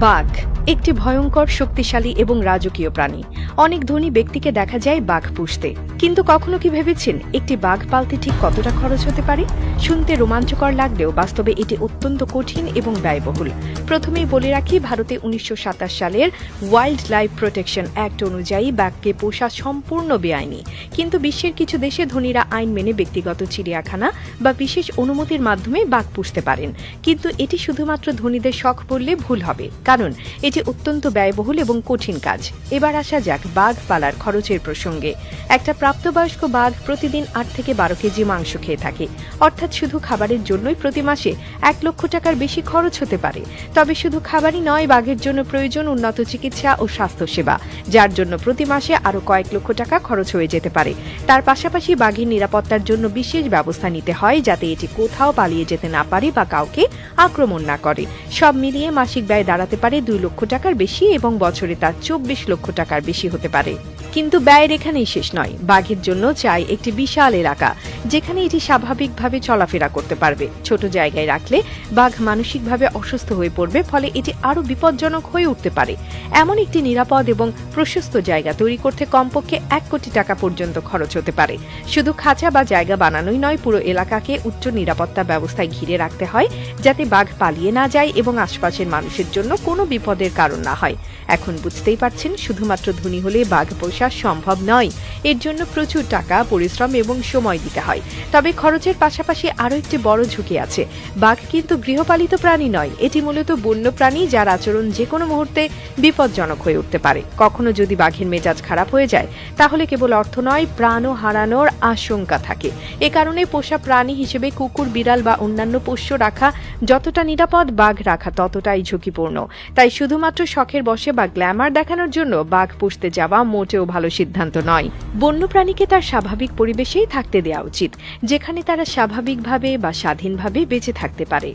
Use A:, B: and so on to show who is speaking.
A: বাঘ একটি ভয়ঙ্কর, শক্তিশালী এবং রাজকীয় প্রাণী। অনেক ধনী ব্যক্তিকে দেখা যায় বাঘ পুষতে, কিন্তু কখনো কি ভেবেছেন একটি বাঘ পালতে ঠিক কতটা খরচ হতে পারে? শুনতে রোমাঞ্চকর লাগলেও বাস্তবে এটি অত্যন্ত কঠিন এবং ব্যয়বহুল। প্রথমেই বলে রাখি, ভারতে 1927 সালের ওয়াইল্ড লাইফ প্রোটেকশন অ্যাক্ট অনুযায়ী বাঘকে পোষা সম্পূর্ণ বেআইনি, কিন্তু বিশ্বের কিছু দেশে ধনীরা আইন মেনে ব্যক্তিগত চিড়িয়াখানা বা বিশেষ অনুমতির মাধ্যমে বাঘ পুষতে পারেন। কিন্তু এটি শুধুমাত্র ধনীদের শখ বললে ভুল হবে, কারণ এটি অত্যন্ত ব্যয়বহুল এবং কঠিন কাজ। এবার আসা যাক বাঘ পালার খরচের প্রসঙ্গে। একটা প্রাপ্তবয়স্ক বাঘ প্রতিদিন 8 থেকে 12 কেজি মাংস খেয়ে থাকে, অর্থাৎ শুধু খাবারের জন্যই প্রতি মাসে 1 লক্ষ টাকার বেশি খরচ হতে পারে। তবে শুধু খাবারই নয়, বাঘের জন্য প্রয়োজন উন্নত চিকিৎসা ও স্বাস্থ্যসেবা, যার জন্য প্রতি মাসে আরও কয়েক লক্ষ টাকা খরচ হয়ে যেতে পারে। তার পাশাপাশি বাঘের নিরাপত্তার জন্য বিশেষ ব্যবস্থা নিতে হয়, যাতে এটি কোথাও পালিয়ে যেতে না পারে বা কাউকে আক্রমণ না করে। সব মিলিয়ে মাসিক ব্যয় দাঁড়াতে পারে 2 লক্ষ টাকার বেশি এবং বছরে তা 24 লক্ষ টাকার বেশি হতে পারে। কিন্তু ব্যয়ের এখানেই শেষ নয়। বাঘের জন্য চাই একটি বিশাল এলাকা, যেখানে এটি স্বাভাবিকভাবে চলাফেরা করতে পারবে। ছোট জায়গায় রাখলে বাঘ মানসিকভাবে অসুস্থ হয়ে পড়বে, ফলে এটি আরও বিপজ্জনক হয়ে উঠতে পারে। এমন একটি নিরাপদ এবং প্রশস্ত জায়গা তৈরি করতে কমপক্ষে 1 কোটি টাকা পর্যন্ত খরচ হতে পারে। শুধু খাঁচা বা জায়গা বানানোই নয়, পুরো এলাকাকে উচ্চ নিরাপত্তা ব্যবস্থায় ঘিরে রাখতে হয়, যাতে বাঘ পালিয়ে না যায় এবং আশপাশের মানুষের জন্য কোনো বিপদের কারণ না হয়। এখন বুঝতেই পারছেন, শুধুমাত্র ধনী হলে বাঘ পোষা সম্ভব নয়। এর জন্য প্রচুর টাকা, পরিশ্রম এবং সময় দিতে হয়। তবে খরচের পাশাপাশি আরও একটি বড় ঝুঁকি আছে। বাঘ কিন্তু গৃহপালিত প্রাণী নয়, এটি মূলত বন্য প্রাণী, যার আচরণ যে কোনো মুহূর্তে বিপজ্জনক হয়ে উঠতে পারে। কখনো যদি বাঘের মেজাজ খারাপ হয়ে যায়, তাহলে কেবল অর্থ নয়, প্রাণও হারানোর আশঙ্কা থাকে। এ কারণে পোষা প্রাণী হিসেবে কুকুর, বিড়াল বা অন্যান্য পোষ্য রাখা যতটা নিরাপদ, বাঘ রাখা ততটাই ঝুঁকিপূর্ণ। তাই শুধুমাত্র শখের বশে বা গ্ল্যামার দেখানোর জন্য বাঘ পুষতে যাওয়া মোটেও ভালো সিদ্ধান্ত নয়। বন্যপ্রাণীকে তার স্বাভাবিক পরিবেশেই থাকতে দেওয়া উচিত, যেখানে তারা স্বাভাবিকভাবে বা স্বাধীনভাবে বেঁচে থাকতে পারে।